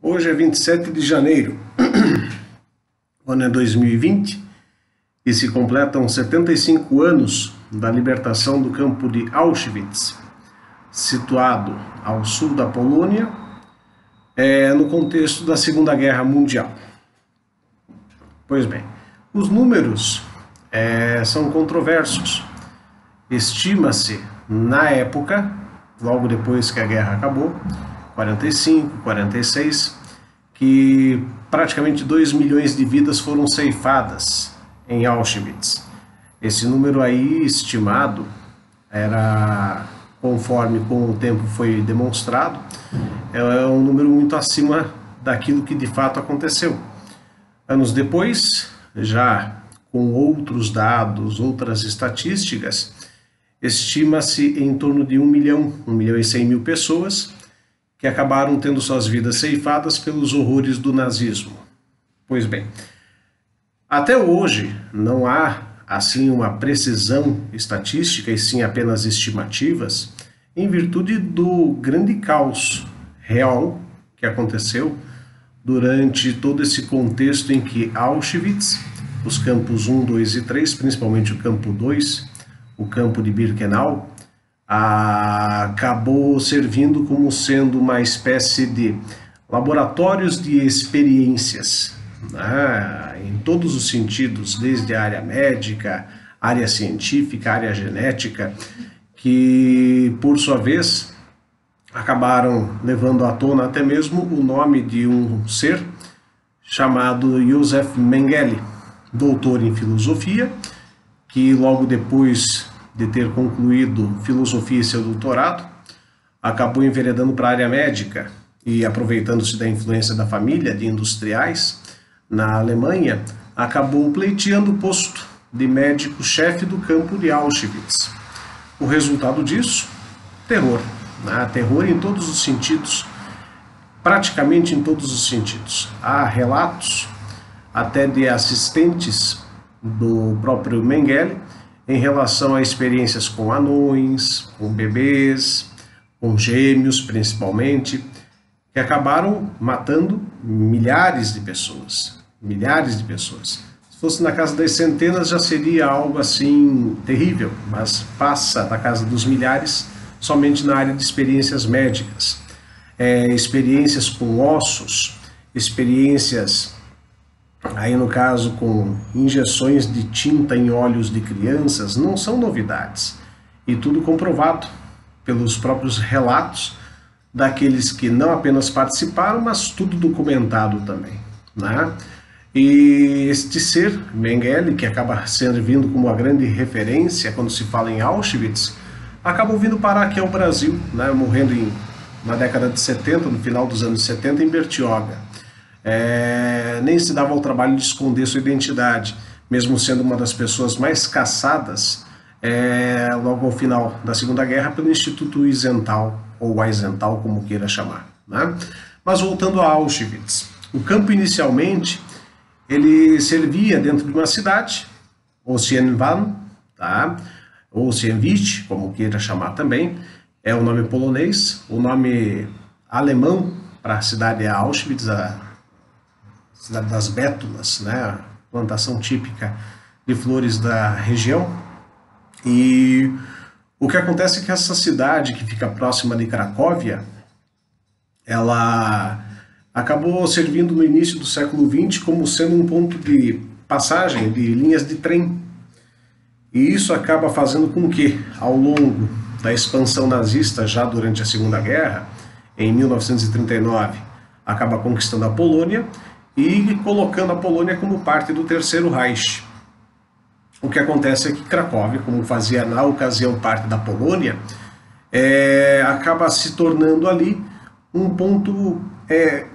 Hoje é 27 de janeiro, o ano é 2020 e se completam 75 anos da libertação do campo de Auschwitz, situado ao sul da Polônia, no contexto da Segunda Guerra Mundial. Pois bem, os números são controversos. Estima-se, na época, logo depois que a guerra acabou, 45, 46, que praticamente 2 milhões de vidas foram ceifadas em Auschwitz. Esse número aí estimado era, conforme com o tempo foi demonstrado, é um número muito acima daquilo que de fato aconteceu. Anos depois, já com outros dados, outras estatísticas, estima-se em torno de 1 milhão e 100 mil pessoas que acabaram tendo suas vidas ceifadas pelos horrores do nazismo. Pois bem, até hoje não há assim uma precisão estatística e sim apenas estimativas, em virtude do grande caos real que aconteceu durante todo esse contexto em que Auschwitz, os campos 1, 2 e 3, principalmente o campo 2, o campo de Birkenau, acabou servindo como sendo uma espécie de laboratórios de experiências, né, em todos os sentidos, desde a área médica, área científica, área genética, que por sua vez acabaram levando à tona até mesmo o nome de um ser chamado Josef Mengele, doutor em filosofia, que logo depois de ter concluído filosofia e seu doutorado, acabou enveredando para a área médica e, aproveitando-se da influência da família de industriais na Alemanha, acabou pleiteando o posto de médico-chefe do campo de Auschwitz. O resultado disso? Terror. Terror em todos os sentidos, praticamente em todos os sentidos. Há relatos até de assistentes do próprio Mengele em relação a experiências com anões, com bebês, com gêmeos principalmente, que acabaram matando milhares de pessoas. Milhares de pessoas. Se fosse na casa das centenas já seria algo assim terrível, mas passa da casa dos milhares somente na área de experiências médicas. Experiências com ossos, experiências aí no caso com injeções de tinta em olhos de crianças, não são novidades. E tudo comprovado pelos próprios relatos daqueles que não apenas participaram, mas tudo documentado também, né? E este ser, Mengele, que acaba servindo como a grande referência quando se fala em Auschwitz, acabou vindo parar aqui ao Brasil, né? Morrendo na década de 70, no final dos anos 70, em Bertioga. Nem se dava ao trabalho de esconder sua identidade, mesmo sendo uma das pessoas mais caçadas logo ao final da Segunda Guerra pelo Instituto Wiesenthal, ou Wiesenthal, como queira chamar, né? Mas voltando a Auschwitz, o campo inicialmente ele servia dentro de uma cidade, Osienwan, tá? Ou Osienwich, como queira chamar também, é o nome polonês. O nome alemão para a cidade é Auschwitz, a cidade das bétulas, né? A plantação típica de flores da região. E o que acontece é que essa cidade, que fica próxima de Cracóvia, ela acabou servindo no início do século XX como sendo um ponto de passagem de linhas de trem. E isso acaba fazendo com que, ao longo da expansão nazista, já durante a Segunda Guerra, em 1939, acaba conquistando a Polônia e colocando a Polônia como parte do Terceiro Reich. O que acontece é que Cracóvia, como fazia na ocasião parte da Polônia, acaba se tornando ali um ponto,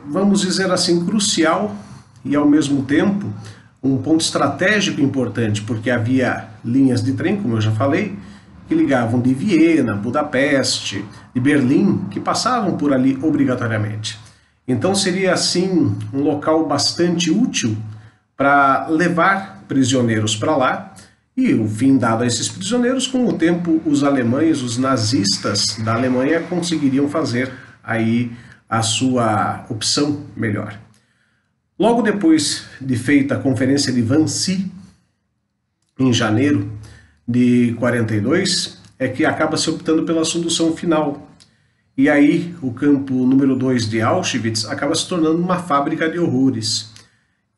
vamos dizer assim, crucial e ao mesmo tempo um ponto estratégico importante, porque havia linhas de trem, como eu já falei, que ligavam de Viena, Budapeste, de Berlim, que passavam por ali obrigatoriamente. Então seria assim um local bastante útil para levar prisioneiros para lá, e o fim dado a esses prisioneiros, com o tempo os alemães, os nazistas da Alemanha conseguiriam fazer aí a sua opção melhor. Logo depois de feita a Conferência de Wannsee, em janeiro de 42, é que acaba se optando pela solução final. E aí o campo número 2 de Auschwitz acaba se tornando uma fábrica de horrores.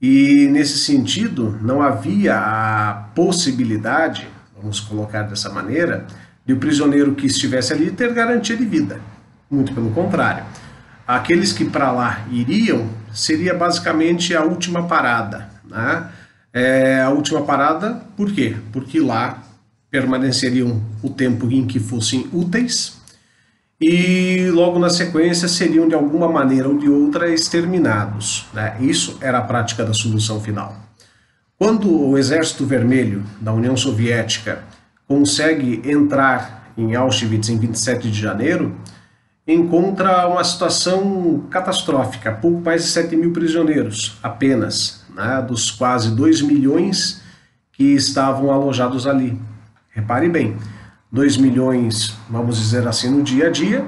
E nesse sentido não havia a possibilidade, vamos colocar dessa maneira, de o prisioneiro que estivesse ali ter garantia de vida. Muito pelo contrário. Aqueles que para lá iriam seria basicamente a última parada, né? A última parada, por quê? Porque lá permaneceriam o tempo em que fossem úteis e logo na sequência seriam de alguma maneira ou de outra exterminados, né? Isso era a prática da solução final. Quando o Exército Vermelho da União Soviética consegue entrar em Auschwitz em 27 de janeiro, encontra uma situação catastrófica, pouco mais de 7 mil prisioneiros apenas, né, dos quase 2 milhões que estavam alojados ali. Repare bem, 2 milhões, vamos dizer assim, no dia a dia,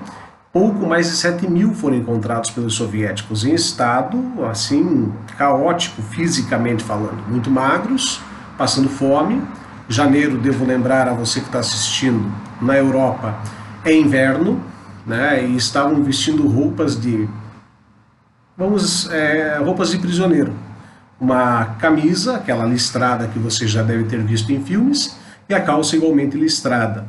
pouco mais de 7 mil foram encontrados pelos soviéticos em estado, assim, caótico, fisicamente falando, muito magros, passando fome. Janeiro, devo lembrar a você que está assistindo, na Europa é inverno, né, e estavam vestindo roupas de, roupas de prisioneiro. Uma camisa, aquela listrada que você já deve ter visto em filmes, e a calça igualmente listrada.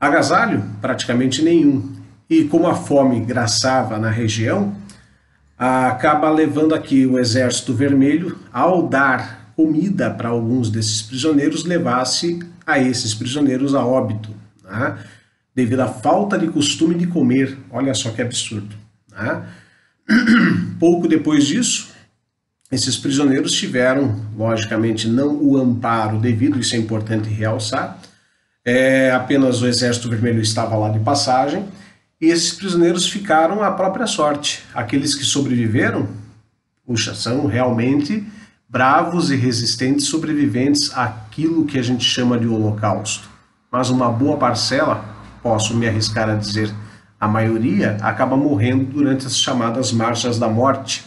Agasalho? Praticamente nenhum. E como a fome graçava na região, acaba levando aqui o Exército Vermelho, ao dar comida para alguns desses prisioneiros, levasse a esses prisioneiros a óbito, né, devido à falta de costume de comer. Olha só que absurdo, né? Pouco depois disso, esses prisioneiros tiveram, logicamente, não o amparo devido, isso é importante realçar, apenas o Exército Vermelho estava lá de passagem, e esses prisioneiros ficaram à própria sorte. Aqueles que sobreviveram, puxa, são realmente bravos e resistentes sobreviventes àquilo que a gente chama de Holocausto. Mas uma boa parcela, posso me arriscar a dizer, a maioria, acaba morrendo durante as chamadas marchas da morte.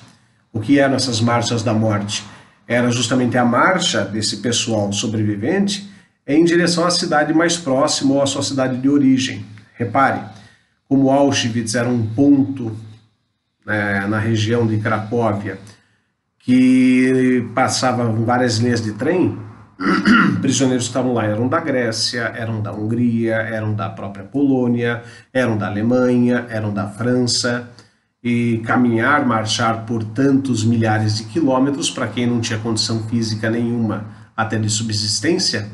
O que eram essas marchas da morte? Era justamente a marcha desse pessoal sobrevivente em direção à cidade mais próxima ou à sua cidade de origem. Repare, como Auschwitz era um ponto, né, na região de Cracóvia, que passava várias linhas de trem, prisioneiros que estavam lá eram da Grécia, eram da Hungria, eram da própria Polônia, eram da Alemanha, eram da França, e caminhar, marchar por tantos milhares de quilômetros, para quem não tinha condição física nenhuma, até de subsistência,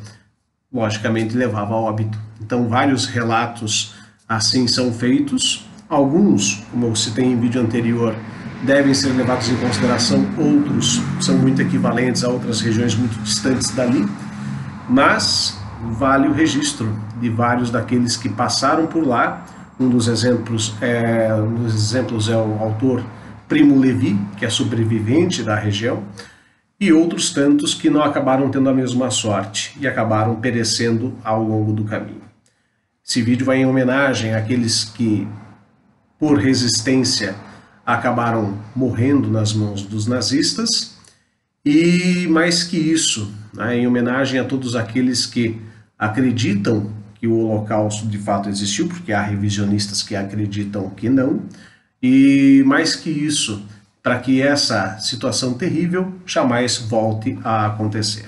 logicamente levava a óbito. Então vários relatos assim são feitos, alguns, como eu citei em vídeo anterior, devem ser levados em consideração, outros são muito equivalentes a outras regiões muito distantes dali, mas vale o registro de vários daqueles que passaram por lá. Um dos exemplos é o autor Primo Levi, que é sobrevivente da região, e outros tantos que não acabaram tendo a mesma sorte e acabaram perecendo ao longo do caminho. Esse vídeo vai em homenagem àqueles que, por resistência, acabaram morrendo nas mãos dos nazistas, e mais que isso, né, em homenagem a todos aqueles que acreditam que o Holocausto de fato existiu, porque há revisionistas que acreditam que não, e mais que isso, para que essa situação terrível jamais volte a acontecer.